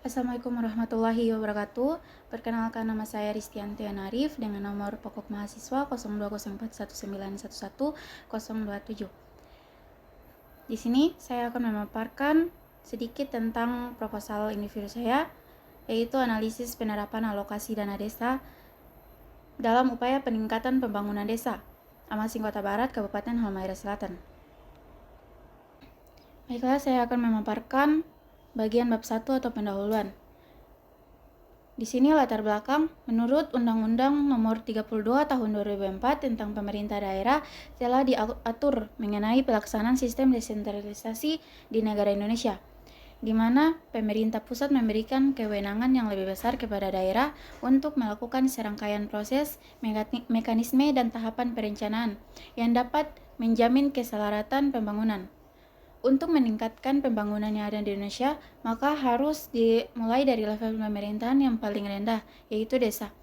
Assalamualaikum warahmatullahi wabarakatuh. Perkenalkan, nama saya Ristianti Anarif dengan nomor pokok mahasiswa 020419110027. Di sini saya akan memaparkan sedikit tentang proposal individu saya, yaitu analisis penerapan alokasi dana desa dalam upaya peningkatan pembangunan desa, Amasing Kota Barat, Kabupaten Halmahera Selatan. Baiklah, saya akan memaparkan bagian bab 1 atau pendahuluan. Di sini latar belakang, menurut Undang-Undang Nomor 32 Tahun 2004 tentang Pemerintah Daerah telah diatur mengenai pelaksanaan sistem desentralisasi di negara Indonesia, di mana pemerintah pusat memberikan kewenangan yang lebih besar kepada daerah untuk melakukan serangkaian proses, mekanisme, dan tahapan perencanaan yang dapat menjamin keselaratan pembangunan. Untuk meningkatkan pembangunan yang ada di Indonesia, maka harus dimulai dari level pemerintahan yang paling rendah, yaitu desa.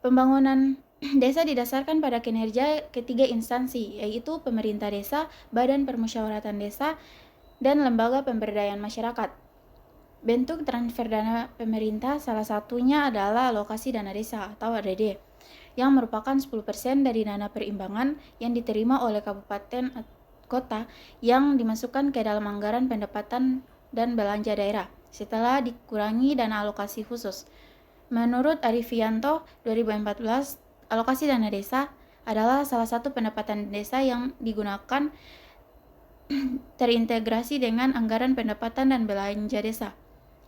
Pembangunan desa didasarkan pada kinerja ketiga instansi, yaitu pemerintah desa, badan permusyawaratan desa, dan lembaga pemberdayaan masyarakat. Bentuk transfer dana pemerintah salah satunya adalah alokasi dana desa atau ADD, yang merupakan 10% dari dana perimbangan yang diterima oleh kabupaten kota yang dimasukkan ke dalam anggaran pendapatan dan belanja daerah setelah dikurangi dana alokasi khusus. Menurut Arifianto 2014, alokasi dana desa adalah salah satu pendapatan desa yang digunakan terintegrasi dengan anggaran pendapatan dan belanja desa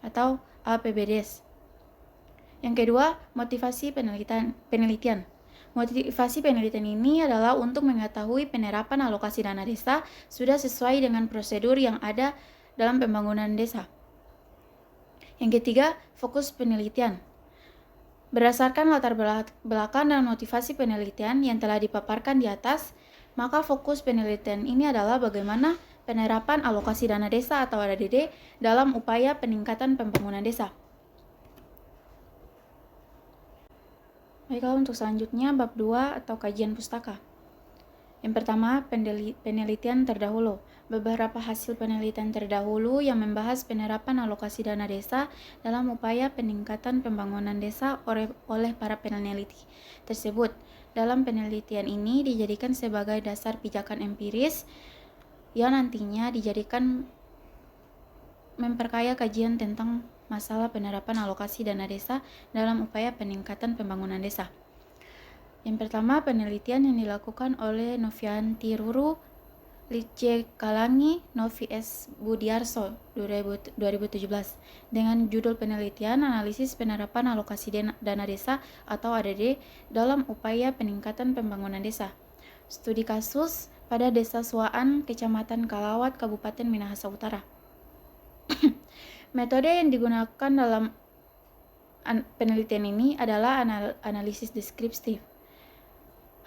atau APBDes. Yang kedua, motivasi penelitian. Motivasi penelitian ini adalah untuk mengetahui penerapan alokasi dana desa sudah sesuai dengan prosedur yang ada dalam pembangunan desa. Yang ketiga, fokus penelitian. Berdasarkan latar belakang dan motivasi penelitian yang telah dipaparkan di atas, maka fokus penelitian ini adalah bagaimana penerapan alokasi dana desa atau ADD dalam upaya peningkatan pembangunan desa. Baiklah, untuk selanjutnya bab 2 atau kajian pustaka. Yang pertama, penelitian terdahulu. Beberapa hasil penelitian terdahulu yang membahas penerapan alokasi dana desa dalam upaya peningkatan pembangunan desa oleh para peneliti tersebut. Dalam penelitian ini dijadikan sebagai dasar pijakan empiris yang nantinya dijadikan memperkaya kajian tentang masalah penerapan alokasi dana desa dalam upaya peningkatan pembangunan desa. Yang pertama, penelitian yang dilakukan oleh Novianti Ruru, Litje Kalangi, Novi S. Budiarso 2017 dengan judul penelitian analisis penerapan alokasi dana desa atau ADD dalam upaya peningkatan pembangunan desa. Studi kasus pada Desa Suaan, Kecamatan Kalawat, Kabupaten Minahasa Utara. Metode yang digunakan dalam penelitian ini adalah analisis deskriptif.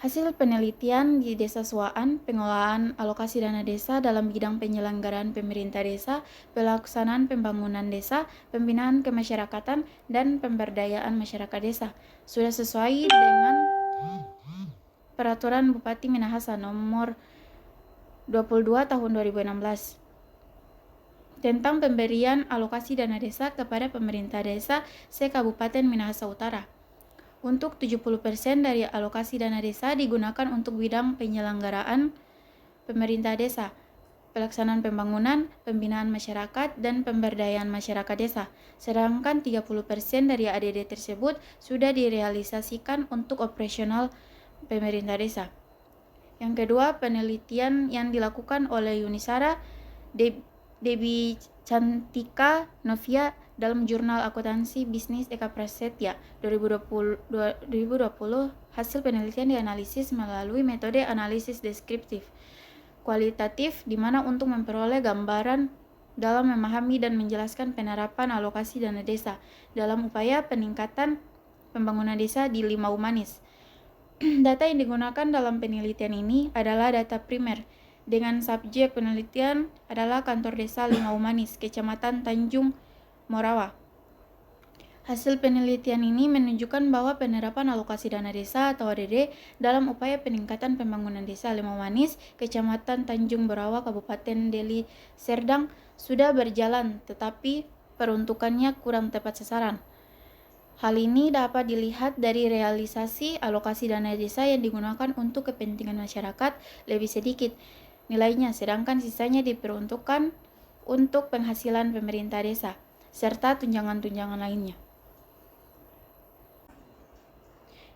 Hasil penelitian di Desa Suaan, pengolahan alokasi dana desa dalam bidang penyelenggaraan pemerintah desa, pelaksanaan pembangunan desa, pembinaan kemasyarakatan, dan pemberdayaan masyarakat desa, sudah sesuai dengan Peraturan Bupati Minahasa Nomor 22 Tahun 2016 tentang pemberian alokasi dana desa kepada pemerintah desa se-Kabupaten Minahasa Utara. Untuk 70% dari alokasi dana desa digunakan untuk bidang penyelenggaraan pemerintah desa, pelaksanaan pembangunan, pembinaan masyarakat, dan pemberdayaan masyarakat desa. Sedangkan 30% dari ADD tersebut sudah direalisasikan untuk operasional pemerintah desa. Yang kedua, penelitian yang dilakukan oleh Yunisara Debi Cantika Novia dalam Jurnal Akuntansi Bisnis Eka Prasetya 2020, hasil penelitian dianalisis melalui metode analisis deskriptif kualitatif, di mana untuk memperoleh gambaran dalam memahami dan menjelaskan penerapan alokasi dana desa dalam upaya peningkatan pembangunan desa di Limau Manis. Data yang digunakan dalam penelitian ini adalah data primer, dengan subjek penelitian adalah Kantor Desa Limau Manis, Kecamatan Tanjung Morawa. Hasil penelitian ini menunjukkan bahwa penerapan alokasi dana desa atau ADD dalam upaya peningkatan pembangunan desa Limau Manis, Kecamatan Tanjung Morawa, Kabupaten Deli Serdang sudah berjalan, tetapi peruntukannya kurang tepat sasaran. Hal ini dapat dilihat dari realisasi alokasi dana desa yang digunakan untuk kepentingan masyarakat lebih sedikit nilainya, sedangkan sisanya diperuntukkan untuk penghasilan pemerintah desa, serta tunjangan-tunjangan lainnya.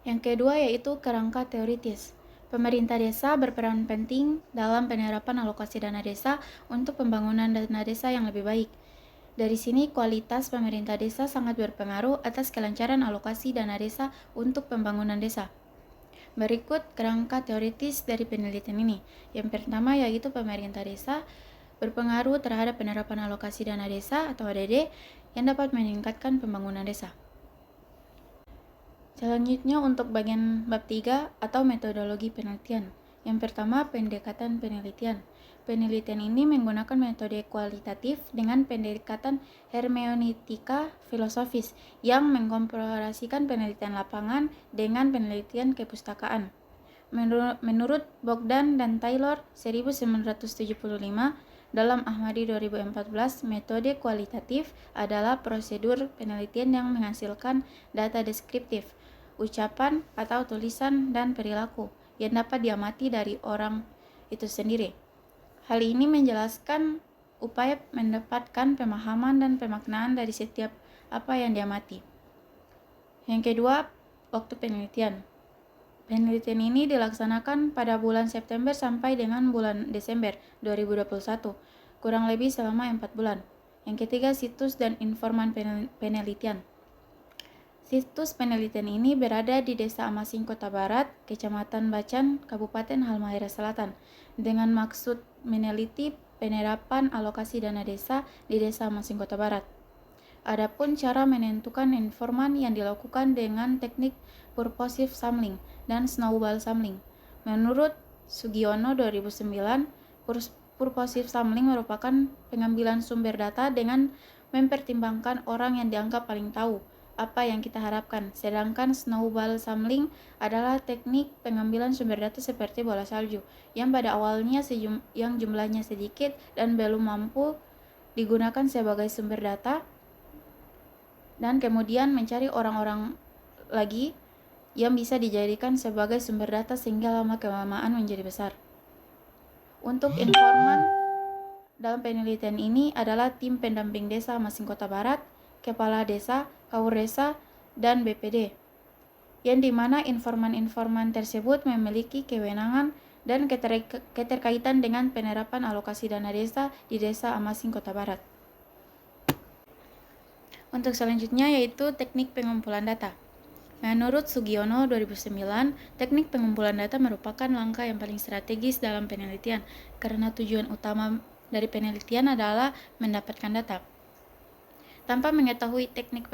Yang kedua yaitu kerangka teoritis. Pemerintah desa berperan penting dalam penerapan alokasi dana desa untuk pembangunan dana desa yang lebih baik. Dari sini, kualitas pemerintah desa sangat berpengaruh atas kelancaran alokasi dana desa untuk pembangunan desa. Berikut kerangka teoritis dari penelitian ini. Yang pertama yaitu pemerintah desa berpengaruh terhadap penerapan alokasi dana desa atau ADD yang dapat meningkatkan pembangunan desa. Selanjutnya untuk bagian bab 3 atau metodologi penelitian. Yang pertama, pendekatan penelitian. Penelitian ini menggunakan metode kualitatif dengan pendekatan hermeneutika filosofis yang mengkomparasikan penelitian lapangan dengan penelitian kepustakaan. Menurut Bogdan dan Taylor 1975 dalam Ahmadi 2014, metode kualitatif adalah prosedur penelitian yang menghasilkan data deskriptif, ucapan atau tulisan dan perilaku yang dapat diamati dari orang itu sendiri. Hal ini menjelaskan upaya mendapatkan pemahaman dan pemaknaan dari setiap apa yang diamati. Yang kedua, waktu penelitian. Penelitian ini dilaksanakan pada bulan September sampai dengan bulan Desember 2021, kurang lebih selama 4 bulan. Yang ketiga, situs dan informan penelitian. Situs penelitian ini berada di Desa Amasing, Kota Barat, Kecamatan Bacan, Kabupaten Halmahera Selatan, dengan maksud meneliti penerapan alokasi dana desa di Desa Amasing, Kota Barat. Adapun cara menentukan informan yang dilakukan dengan teknik purposive sampling dan snowball sampling. Menurut Sugiono 2009, purposive sampling merupakan pengambilan sumber data dengan mempertimbangkan orang yang dianggap paling tahu apa yang kita harapkan, sedangkan snowball sampling adalah teknik pengambilan sumber data seperti bola salju, yang pada awalnya yang jumlahnya sedikit dan belum mampu digunakan sebagai sumber data, dan kemudian mencari orang-orang lagi yang bisa dijadikan sebagai sumber data sehingga lama-kelamaan menjadi besar. Untuk informan dalam penelitian ini adalah tim pendamping desa Amasing Kota Barat, kepala desa, kaur desa, dan BPD, yang dimana informan-informan tersebut memiliki kewenangan dan keterkaitan dengan penerapan alokasi dana desa di Desa Amasing Kota Barat. Untuk selanjutnya yaitu teknik pengumpulan data. Menurut Sugiono 2009, teknik pengumpulan data merupakan langkah yang paling strategis dalam penelitian karena tujuan utama dari penelitian adalah mendapatkan data. Tanpa mengetahui teknik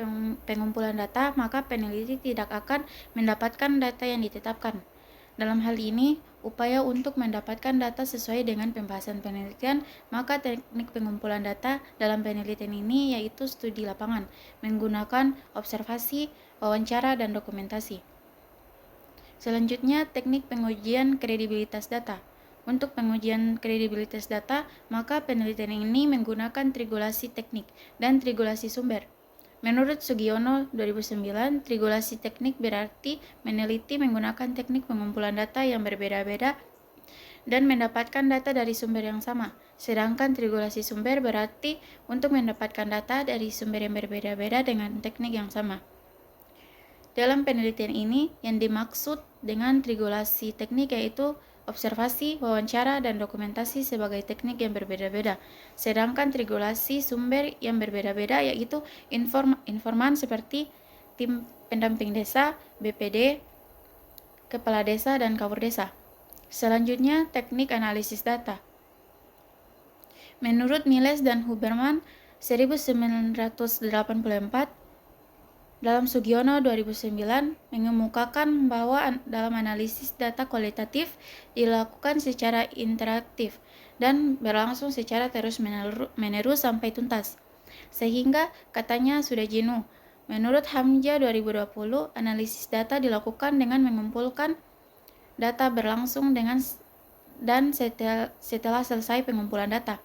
pengumpulan data, maka peneliti tidak akan mendapatkan data yang ditetapkan. Dalam hal ini, upaya untuk mendapatkan data sesuai dengan pembahasan penelitian, maka teknik pengumpulan data dalam penelitian ini yaitu studi lapangan, menggunakan observasi, wawancara, dan dokumentasi. Selanjutnya, teknik pengujian kredibilitas data. Untuk pengujian kredibilitas data, maka penelitian ini menggunakan trigulasi teknik dan trigulasi sumber. Menurut Sugiono 2009, trigulasi teknik berarti meneliti menggunakan teknik pengumpulan data yang berbeda-beda dan mendapatkan data dari sumber yang sama. Sedangkan trigulasi sumber berarti untuk mendapatkan data dari sumber yang berbeda-beda dengan teknik yang sama. Dalam penelitian ini, yang dimaksud dengan trigulasi teknik yaitu observasi, wawancara, dan dokumentasi sebagai teknik yang berbeda-beda. Sedangkan trigulasi sumber yang berbeda-beda yaitu informan seperti tim pendamping desa, BPD, kepala desa, dan kaur desa. Selanjutnya, teknik analisis data. Menurut Miles dan Huberman 1984, dalam Sugiono 2009 mengemukakan bahwa dalam analisis data kualitatif dilakukan secara interaktif dan berlangsung secara terus-menerus sampai tuntas. Sehingga katanya sudah jenuh. Menurut Hamja 2020, analisis data dilakukan dengan mengumpulkan data berlangsung dan setelah selesai pengumpulan data.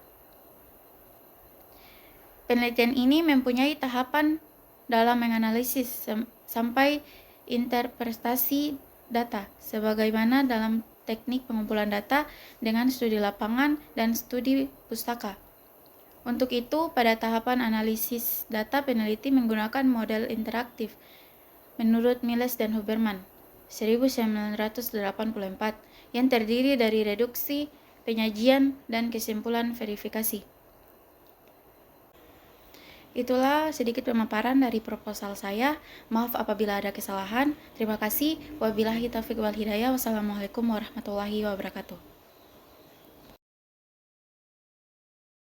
Penelitian ini mempunyai tahapan dalam menganalisis sampai interpretasi data, sebagaimana dalam teknik pengumpulan data dengan studi lapangan dan studi pustaka. Untuk itu, pada tahapan analisis data, peneliti menggunakan model interaktif menurut Miles dan Huberman 1984 yang terdiri dari reduksi, penyajian, dan kesimpulan verifikasi. Itulah sedikit pemaparan dari proposal saya. Maaf apabila ada kesalahan. Terima kasih. Wabillahi taufiq wal hidayah. Wassalamualaikum warahmatullahi wabarakatuh.